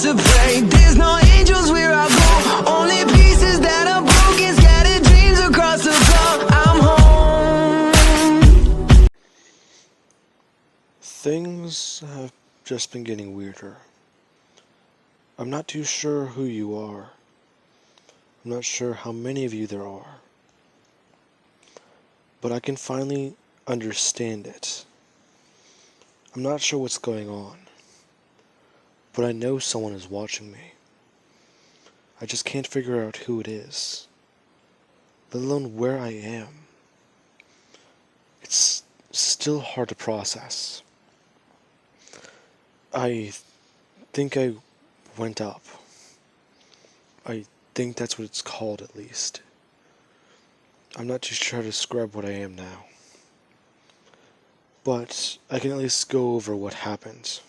To pray, there's no angels where I go, only pieces that are broken, scattered dreams across the floor. I'm home. Things have just been getting weirder. I'm not too sure who you are. I'm not sure how many of you there are. But I can finally understand it. I'm not sure what's going on. But I know someone is watching me. I just can't figure out who it is. Let alone where I am. It's still hard to process. I think I went up. I think that's what it's called, at least. I'm not too sure how to describe what I am now. But I can at least go over what happened.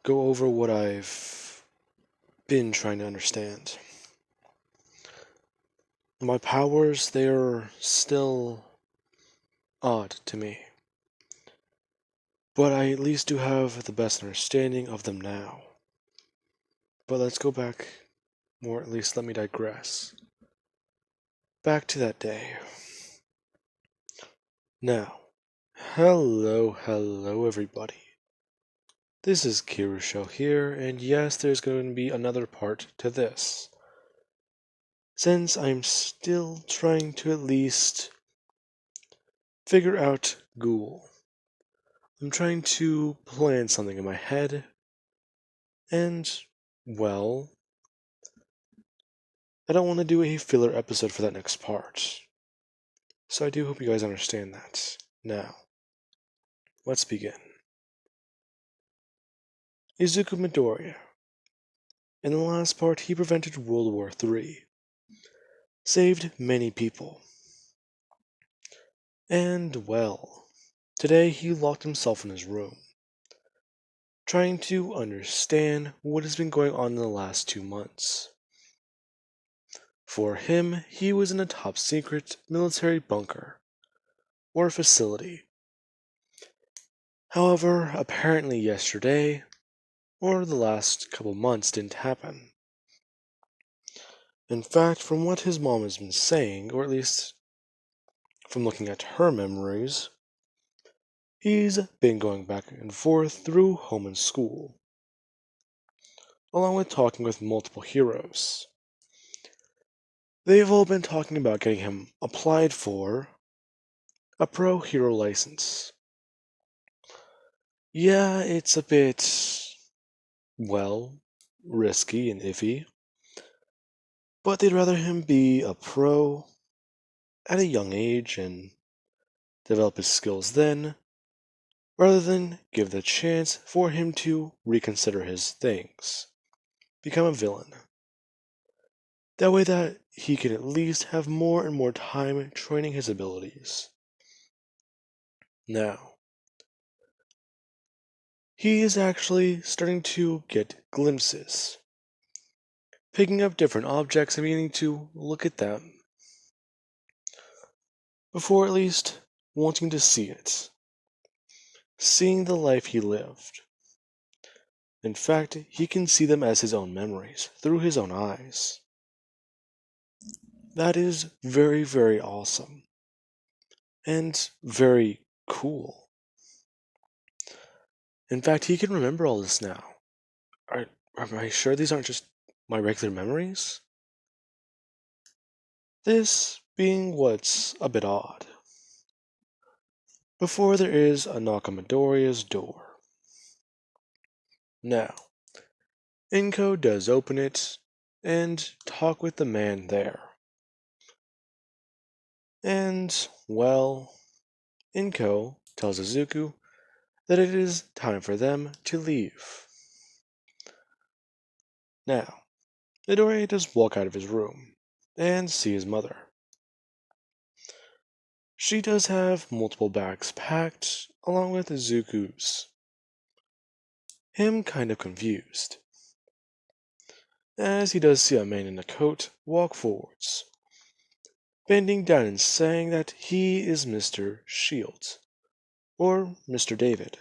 Go over what I've been trying to understand. My powers, they are still odd to me. But I at least do have the best understanding of them now. But let's go back, or at least let me digress. Back to that day. Now, hello everybody. This is Kirusho here, and yes, there's going to be another part to this. Since I'm still trying to at least figure out Ghoul. I'm trying to plan something in my head, and, well, I don't want to do a filler episode for that next part. So I do hope you guys understand that. Now, let's begin. Izuku Midoriya. In the last part, he prevented World War III. Saved many people. And, well, today he locked himself in his room, trying to understand what has been going on in the last 2 months. For him, he was in a top-secret military bunker, or facility. However, apparently yesterday, or the last couple months, didn't happen. In fact, from what his mom has been saying, or at least from looking at her memories, he's been going back and forth through home and school, along with talking with multiple heroes. They've all been talking about getting him applied for a pro hero license. Yeah, it's a bit, well, risky and iffy, but they'd rather him be a pro at a young age and develop his skills then, rather than give the chance for him to reconsider his things, become a villain. That way that he can at least have more and more time training his abilities. Now, he is actually starting to get glimpses, picking up different objects and beginning to look at them, before at least wanting to see it, seeing the life he lived. In fact, he can see them as his own memories, through his own eyes. That is very, very awesome. And very cool. In fact, he can remember all this now. Am I sure these aren't just my regular memories? This being what's a bit odd. Before there is a knock on Midoriya's door. Now, Inko does open it and talk with the man there. And, well, Inko tells Izuku that it is time for them to leave. Now, Midoriya does walk out of his room and see his mother. She does have multiple bags packed, along with Izuku's. Him kind of confused, as he does see a man in a coat walk forwards, bending down and saying that he is Mr. Shields, or Mr. David.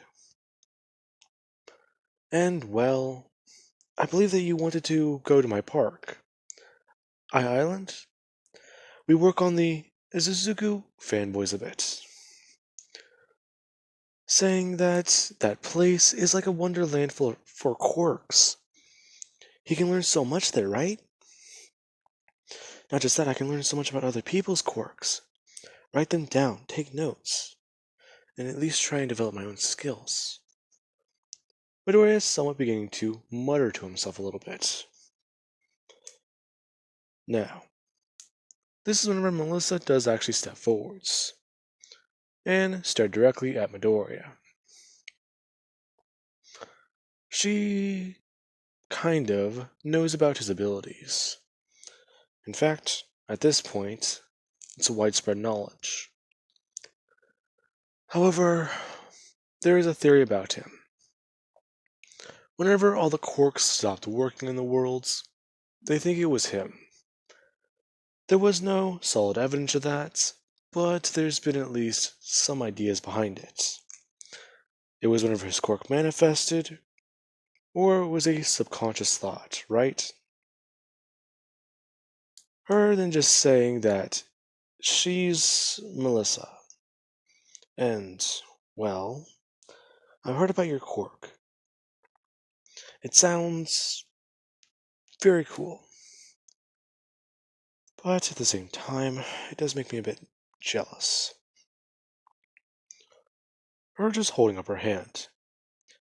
And, well, I believe that you wanted to go to my park. Island? We work on the Izuzuku fanboys a bit, saying that that place is like a wonderland for quirks. He can learn so much there, right? Not just that, I can learn so much about other people's quirks. Write them down, take notes, and at least try and develop my own skills. Midoriya is somewhat beginning to mutter to himself a little bit. Now, this is whenever Melissa does actually step forwards and stare directly at Midoriya. She kind of knows about his abilities. In fact, at this point, it's a widespread knowledge. However, there is a theory about him. Whenever all the quirks stopped working in the worlds, they think it was him. There was no solid evidence of that, but there's been at least some ideas behind it. It was whenever his quirk manifested, or it was a subconscious thought, right? Rather than just saying that she's Melissa. And, well, I've heard about your quirk. It sounds very cool. But at the same time, it does make me a bit jealous. Her just holding up her hand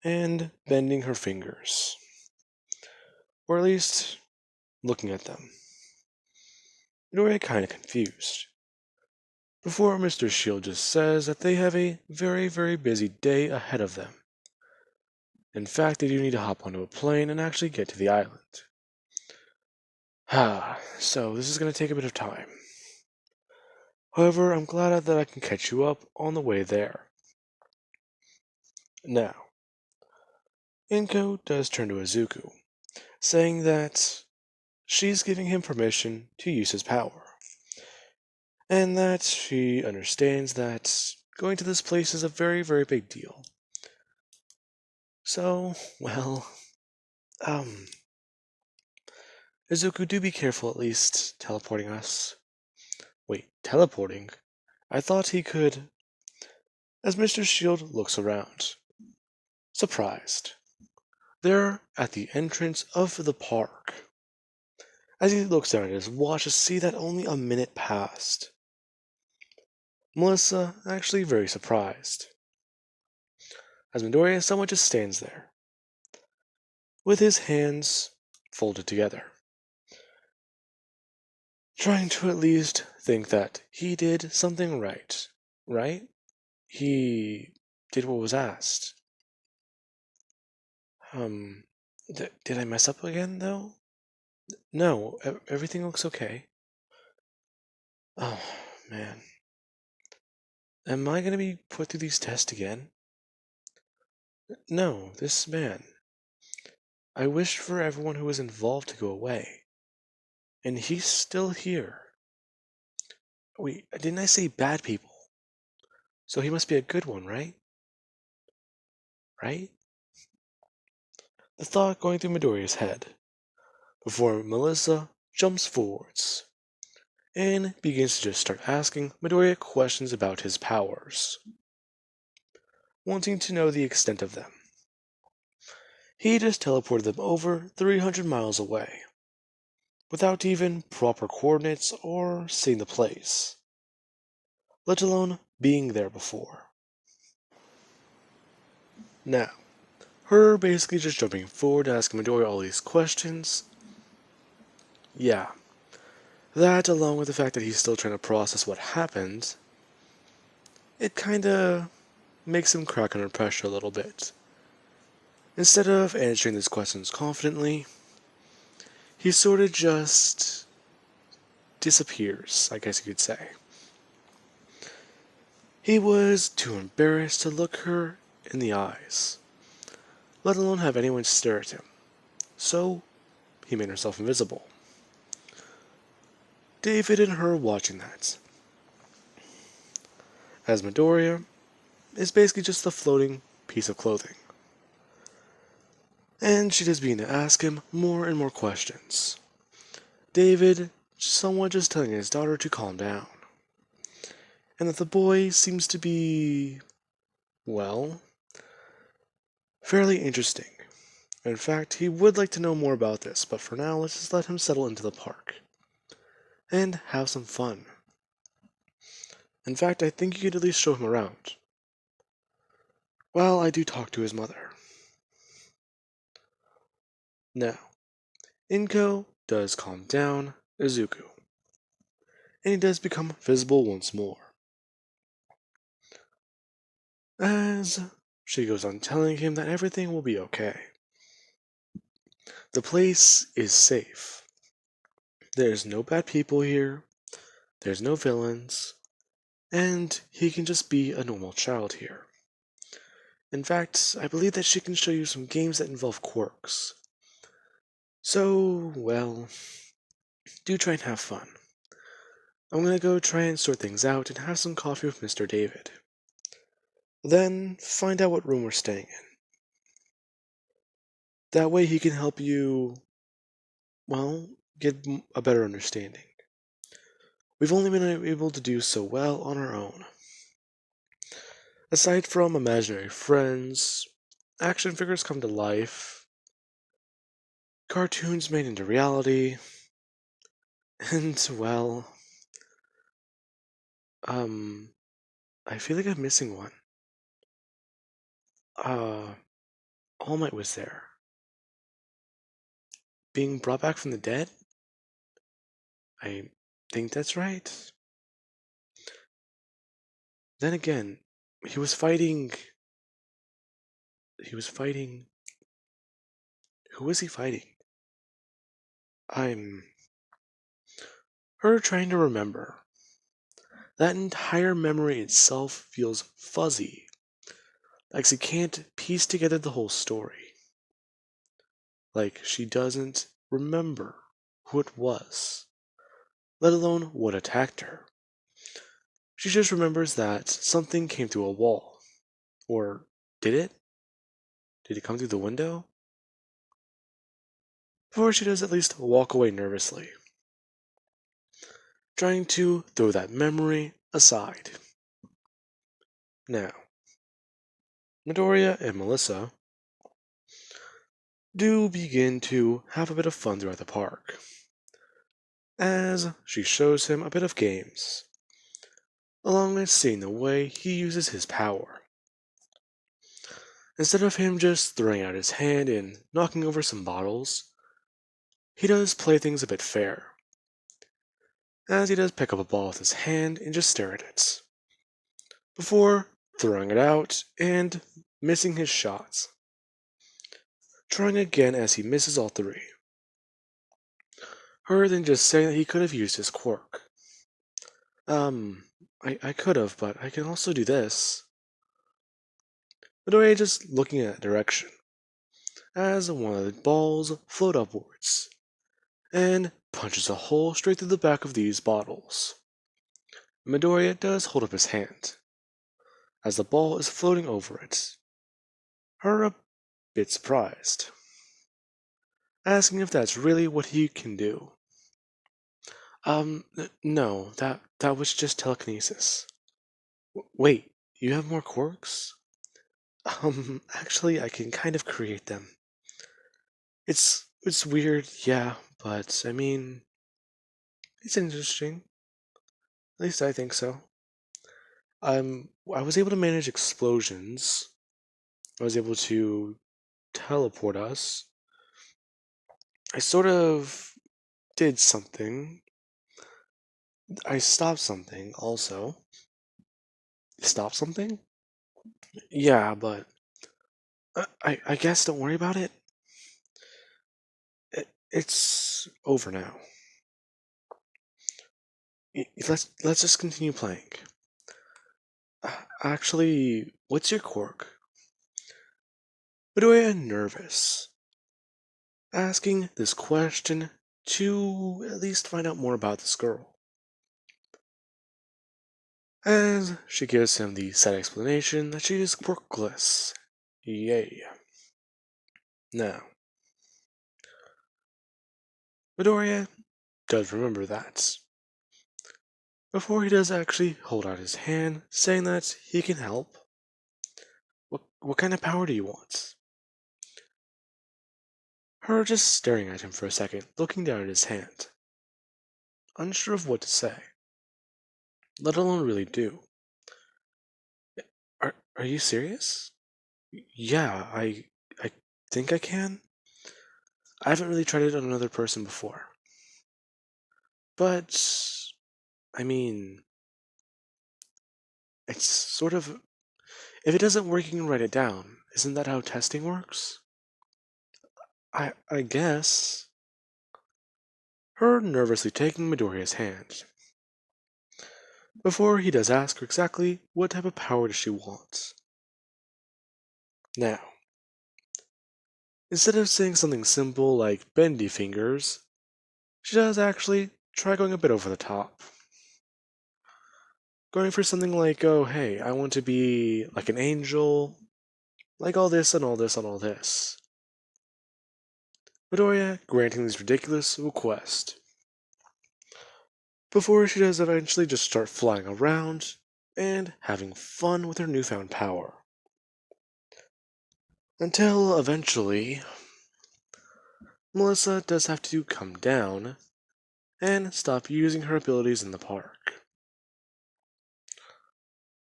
and bending her fingers. Or at least looking at them. Midoriya kinda confused. Before Mr. Shield just says that they have a very, very busy day ahead of them. In fact, they do need to hop onto a plane and actually get to the island. So this is going to take a bit of time. However, I'm glad that I can catch you up on the way there. Now, Inko does turn to Izuku, saying that she's giving him permission to use his power, and that she understands that going to this place is a very, very big deal. So, well, Izuku, do be careful at least teleporting us. Wait, teleporting? I thought he could. As Mr. Shield looks around, surprised. They're at the entrance of the park. As he looks down at his watch to see that only a minute passed. Melissa actually very surprised. As Midoriya somewhat just stands there, with his hands folded together, trying to at least think that he did something right, right? He did what was asked. Did I mess up again, though? No, everything looks okay. Oh, man. Am I gonna be put through these tests again? No, this man. I wished for everyone who was involved to go away. And he's still here. Wait, didn't I say bad people? So he must be a good one, right? Right? The thought going through Midoriya's head, before Melissa jumps forwards and begins to just start asking Midoriya questions about his powers, wanting to know the extent of them. He just teleported them over 300 miles away, without even proper coordinates or seeing the place, let alone being there before. Now, her basically just jumping forward asking Midoriya all these questions. Yeah, that along with the fact that he's still trying to process what happened, it kinda makes him crack under pressure a little bit. Instead of answering these questions confidently, he sort of just disappears, I guess you could say. He was too embarrassed to look her in the eyes, let alone have anyone stare at him, so he made himself invisible. David and her watching that, as As Midoriya is basically just a floating piece of clothing. and she does begin to ask him more and more questions. David somewhat just telling his daughter to calm down, and that the boy seems to be, well, fairly interesting. In fact, he would like to know more about this, but for now, let's just let him settle into the park and have some fun. In fact, I think you could at least show him around. Well, I do talk to his mother. Now, Inko does calm down Izuku, and he does become visible once more. As she goes on telling him that everything will be okay. The place is safe. There's no bad people here, there's no villains, and he can just be a normal child here. In fact, I believe that she can show you some games that involve quirks. So, well, do try and have fun. I'm gonna go try and sort things out and have some coffee with Mr. David. Then, find out what room we're staying in. That way he can help you, well, get a better understanding. We've only been able to do so well on our own. Aside from imaginary friends, action figures come to life, cartoons made into reality, and, well, I feel like I'm missing one. Uh, All Might was there. Being brought back from the dead? I think that's right. Then again, he was fighting. He was fighting. Who was he fighting? I'm. Her trying to remember. That entire memory itself feels fuzzy. Like she can't piece together the whole story. Like she doesn't remember who it was, let alone what attacked her. She just remembers that something came through a wall. Or did it? Did it come through the window? Before she does at least walk away nervously, trying to throw that memory aside. Now, Midoriya and Melissa do begin to have a bit of fun throughout the park, as she shows him a bit of games, along with seeing the way he uses his power. Instead of him just throwing out his hand and knocking over some bottles, he does play things a bit fair, as he does pick up a ball with his hand and just stare at it, before throwing it out and missing his shots, trying again as he misses all three. Her then just saying that he could have used his quirk. I could have, but I can also do this. Midoriya just looking at that direction, as one of the balls float upwards, and punches a hole straight through the back of these bottles. Midoriya does hold up his hand, as the ball is floating over it. Her a bit surprised, asking if that's really what he can do. No, that was just telekinesis. Wait, you have more quirks? Actually, I can kind of create them. It's weird, yeah, but I mean, it's interesting. At least I think so. I was able to manage explosions. I was able to teleport us. I sort of did something. I stopped something also. Stop something? Yeah, but I guess don't worry about it. It's over now. Let's just continue playing. Actually, what's your quirk? Midoriya nervous, asking this question to at least find out more about this girl. As she gives him the sad explanation that she is quirkless. Yay. Now, Midoriya does remember that. Before he does actually hold out his hand, saying that he can help. What kind of power do you want? Her just staring at him for a second, looking down at his hand, unsure of what to say, let alone really do. Are you serious? Yeah, I think I can. I haven't really tried it on another person before. But I mean, it's sort of if it doesn't work, you can write it down. Isn't that how testing works? I guess. Her nervously taking Midoriya's hand. Before he does ask her exactly what type of power does she want. Now, instead of saying something simple like bendy fingers, she does actually try going a bit over the top. Going for something like, oh hey, I want to be like an angel, like all this and all this and all this. Midoriya granting this ridiculous request. Before she does eventually just start flying around and having fun with her newfound power. Until eventually, Melissa does have to come down and stop using her abilities in the park.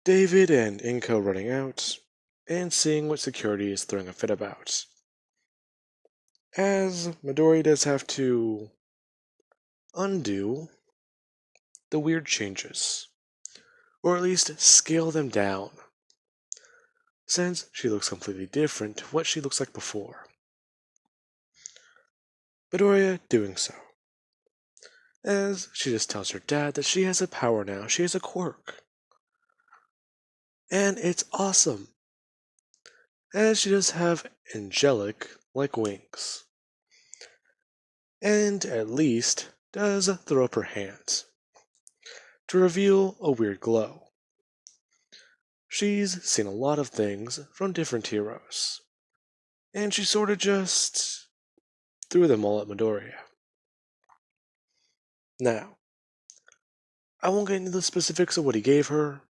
David and Inko running out and seeing what security is throwing a fit about. As Midori does have to undo the weird changes, or at least scale them down, since she looks completely different to what she looks like before. Midoriya doing so, as she just tells her dad that she has a power now, she has a quirk. And it's awesome, as she does have angelic like wings. And at least does throw up her hands to reveal a weird glow. She's seen a lot of things from different heroes, and she sort of just threw them all at Midoriya. Now, I won't get into the specifics of what he gave her,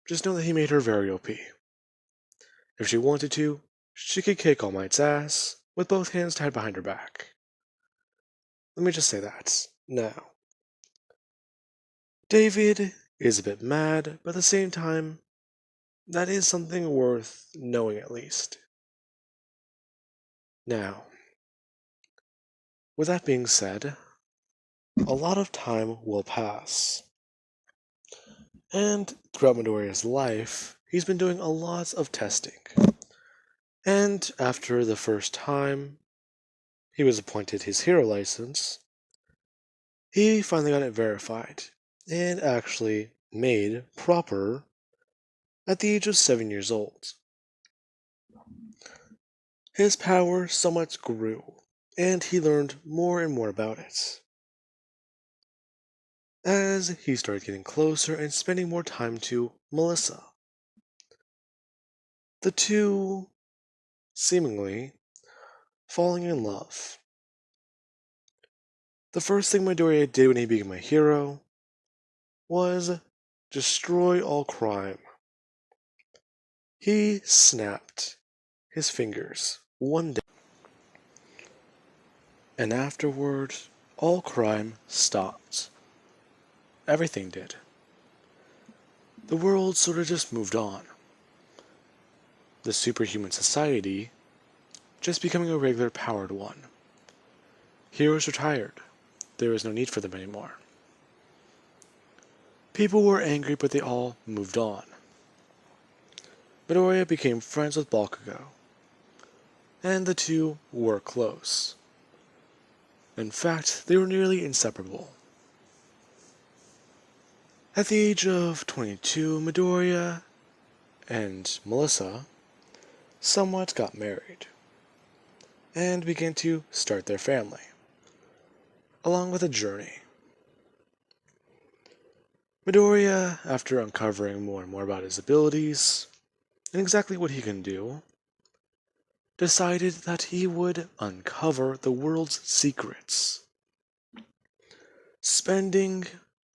just know that he made her very OP. If she wanted to, she could kick All Might's ass with both hands tied behind her back. Let me just say that. Now, David is a bit mad, but at the same time, that is something worth knowing at least. Now, with that being said, a lot of time will pass. And throughout Midoriya's life, he's been doing a lot of testing. And after the first time he was appointed his hero license, he finally got it verified and actually made proper at the age of 7 years old. His power somewhat grew, and he learned more and more about it. As he started getting closer and spending more time to Melissa. The two seemingly falling in love. The first thing Midoriya did when he became a hero was destroy all crime. He snapped his fingers one day, and afterward, all crime stopped. Everything did. The world sort of just moved on. The superhuman society just becoming a regular powered one. Heroes retired. There was no need for them anymore. People were angry, but they all moved on. Midoriya became friends with Bakugo, and the two were close. In fact, they were nearly inseparable. At the age of 22, Midoriya and Melissa somewhat got married, and began to start their family, along with a journey. Midoriya, after uncovering more and more about his abilities, and exactly what he can do, decided that he would uncover the world's secrets, spending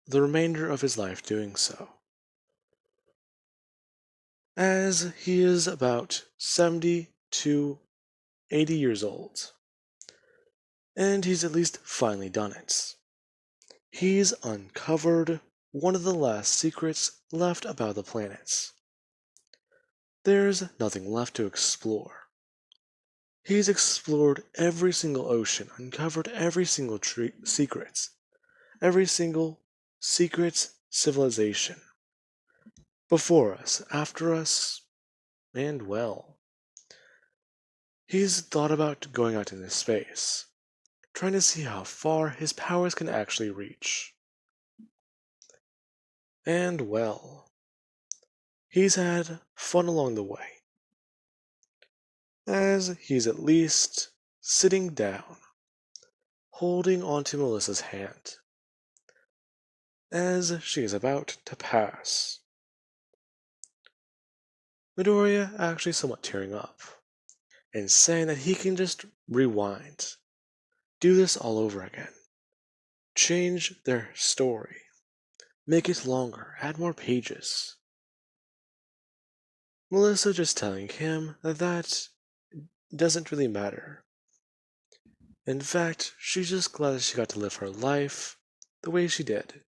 the remainder of his life doing so. As he is about 70 to 80 years old, and he's at least finally done it. He's uncovered one of the last secrets left about the planets. There's nothing left to explore. He's explored every single ocean, uncovered every single secret, every single secret civilization. Before us, after us, and well. He's thought about going out into space, trying to see how far his powers can actually reach. And well, he's had fun along the way, as he's at least sitting down, holding onto Melissa's hand, as she is about to pass. Midoriya actually somewhat tearing up, and saying that he can just rewind, do this all over again, change their story, make it longer, add more pages. Melissa just telling him that that doesn't really matter. In fact, she's just glad that she got to live her life the way she did.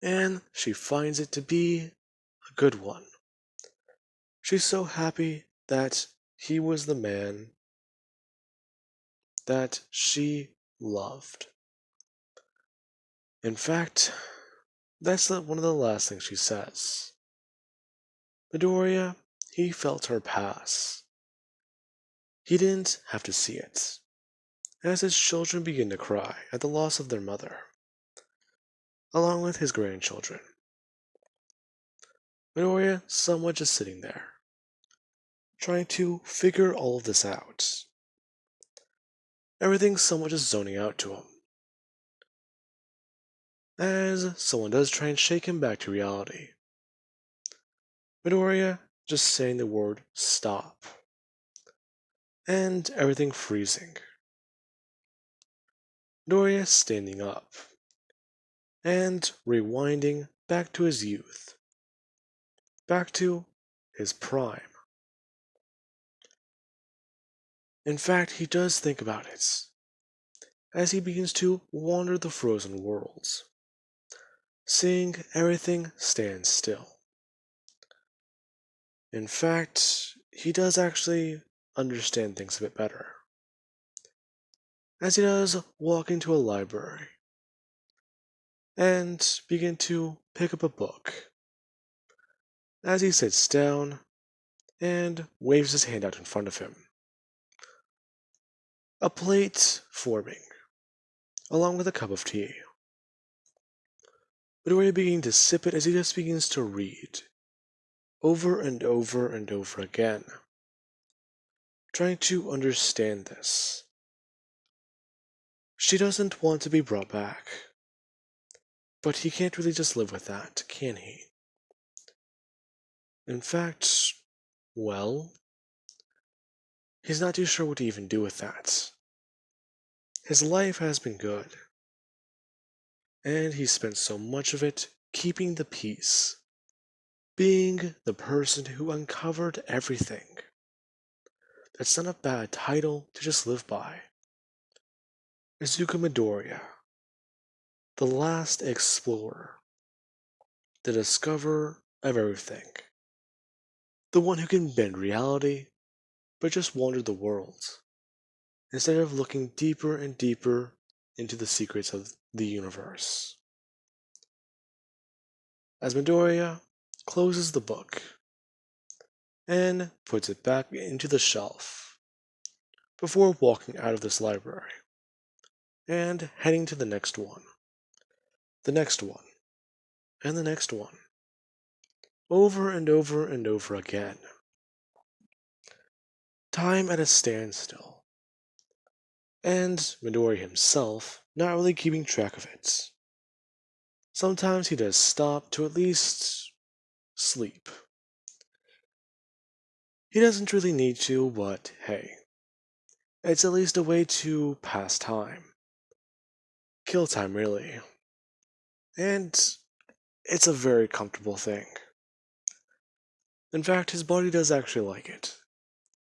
And she finds it to be a good one. She's so happy that he was the man that she loved. In fact, that's one of the last things she says. Midoriya, he felt her pass. He didn't have to see it, as his children begin to cry at the loss of their mother, along with his grandchildren. Midoriya somewhat just sitting there, trying to figure all of this out. Everything's somewhat just zoning out to him, as someone does try and shake him back to reality. Midoriya just saying the word stop, and everything freezing. Midoriya standing up, and rewinding back to his youth, back to his prime. In fact, he does think about it, as he begins to wander the frozen worlds, seeing everything stand still. In fact, he does actually understand things a bit better, as he does walk into a library and begin to pick up a book, as he sits down and waves his hand out in front of him. A plate forming, along with a cup of tea. Midoriya beginning to sip it as he just begins to read, over and over and over again, trying to understand this. She doesn't want to be brought back, but he can't really just live with that, can he? In fact, well, he's not too sure what to even do with that. His life has been good, and he spent so much of it keeping the peace, being the person who uncovered everything. That's not a bad title to just live by. Izuku Midoriya, the last explorer, the discoverer of everything, the one who can bend reality, but just wander the world, instead of looking deeper and deeper into the secrets of the universe. As Midoriya closes the book and puts it back into the shelf before walking out of this library and heading to the next one, the next one, and the next one, over and over and over again. Time at a standstill, and Midori himself not really keeping track of it. Sometimes he does stop to at least sleep. He doesn't really need to, but hey, it's at least a way to pass time. Kill time, really. And it's a very comfortable thing. In fact, his body does actually like it.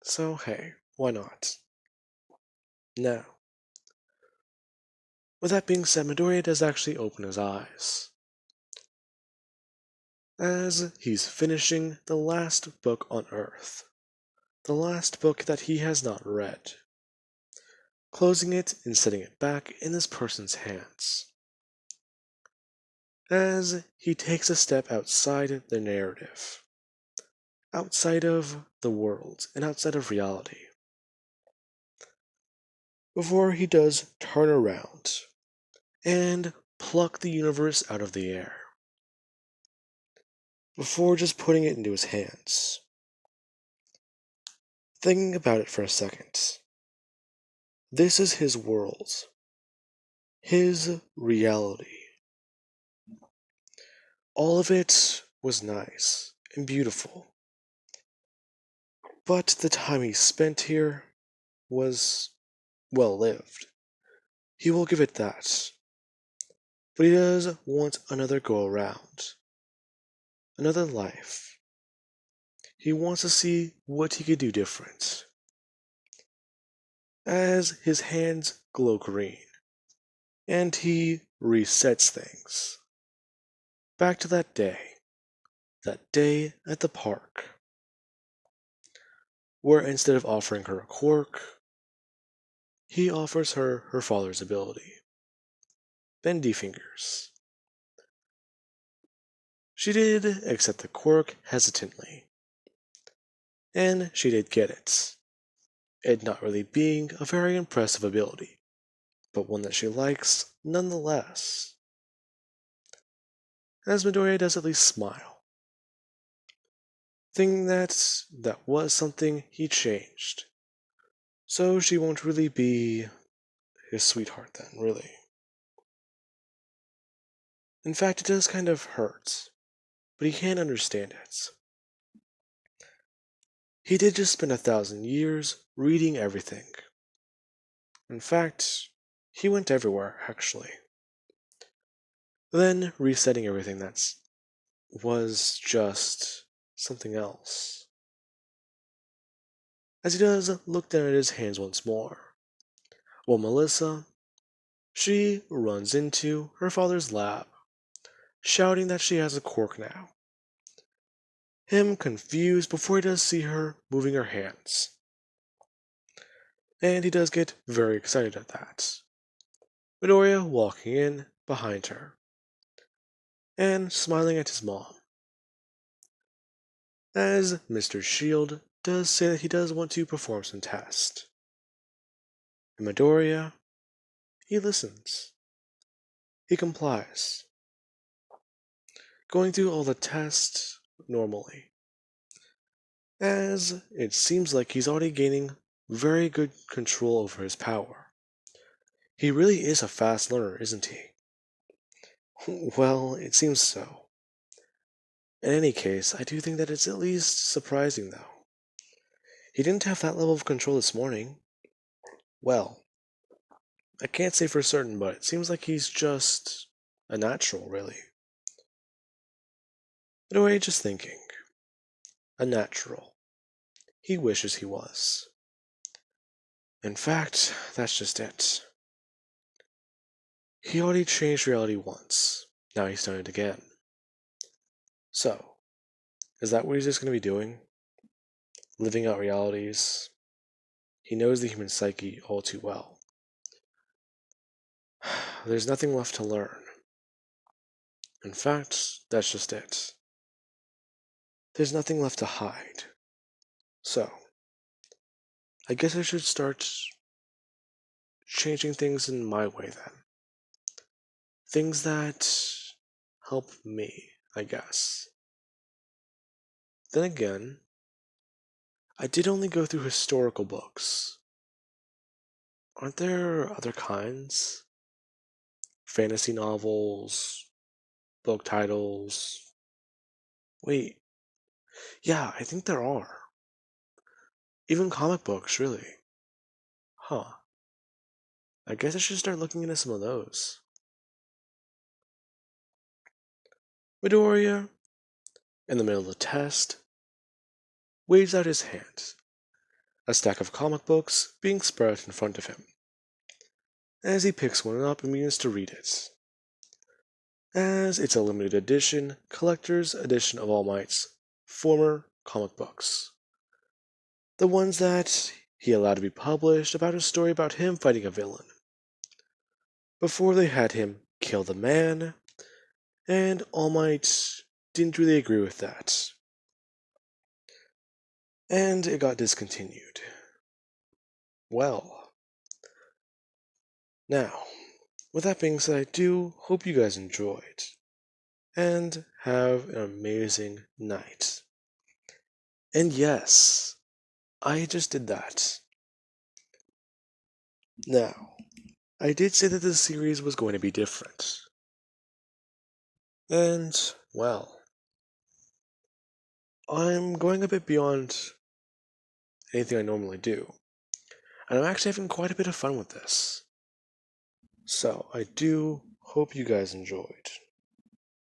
So hey, why not? Now, with that being said, Midoriya does actually open his eyes, as he's finishing the last book on Earth. The last book that he has not read. Closing it and setting it back in this person's hands. As he takes a step outside the narrative. Outside of the world and outside of reality. Before he does turn around and pluck the universe out of the air. Before just putting it into his hands. Thinking about it for a second. This is his world. His reality. All of it was nice and beautiful. But the time he spent here was well lived. He will give it that. But he does want another go around. Another life. He wants to see what he could do different. As his hands glow green, and he resets things. Back to that day at the park, where instead of offering her a quirk, he offers her her father's ability, Bendy Fingers. She did accept the quirk hesitantly, and she did get it not really being a very impressive ability, but one that she likes nonetheless. As Midoriya does at least smile, thinking that was something he changed, so she won't really be his sweetheart then, really. In fact, it does kind of hurt, but he can't understand it. He did just spend 1,000 years reading everything. In fact, he went everywhere, actually. Then resetting everything that was just something else. As he does look down at his hands once more, while Melissa, she runs into her father's lab, shouting that she has a quirk now. Him confused before he does see her moving her hands. And he does get very excited at that. Midoriya walking in behind her and smiling at his mom. As Mr. Shield does say that he does want to perform some tests. And Midoriya, he listens. He complies. Going through all the tests normally. As it seems like he's already gaining very good control over his power. He really is a fast learner, isn't he? Well, it seems so. In any case, I do think that it's at least surprising, though. He didn't have that level of control this morning. Well, I can't say for certain, but it seems like he's just a natural, really. In a way, just thinking. A natural. He wishes he was. In fact, that's just it. He already changed reality once. Now he's done it again. So, is that what he's just going to be doing? Living out realities? He knows the human psyche all too well. There's nothing left to learn. In fact, that's just it. There's nothing left to hide. So, I guess I should start changing things in my way then. Things that help me, I guess. Then again, I did only go through historical books. Aren't there other kinds? Fantasy novels, book titles. Wait, yeah, I think there are. Even comic books, really. Huh. I guess I should start looking into some of those. Midoriya, in the middle of the test, waves out his hand, a stack of comic books being spread out in front of him. As he picks one up and begins to read it, as it's a limited edition, collector's edition of All Might's former comic books. The ones that he allowed to be published about a story about him fighting a villain. Before they had him kill the man, and All Might didn't really agree with that. And it got discontinued. Well, now, with that being said, I do hope you guys enjoyed, and have an amazing night. And yes, I just did that. Now, I did say that this series was going to be different. And, well, I'm going a bit beyond anything I normally do. And I'm actually having quite a bit of fun with this. So, I do hope you guys enjoyed.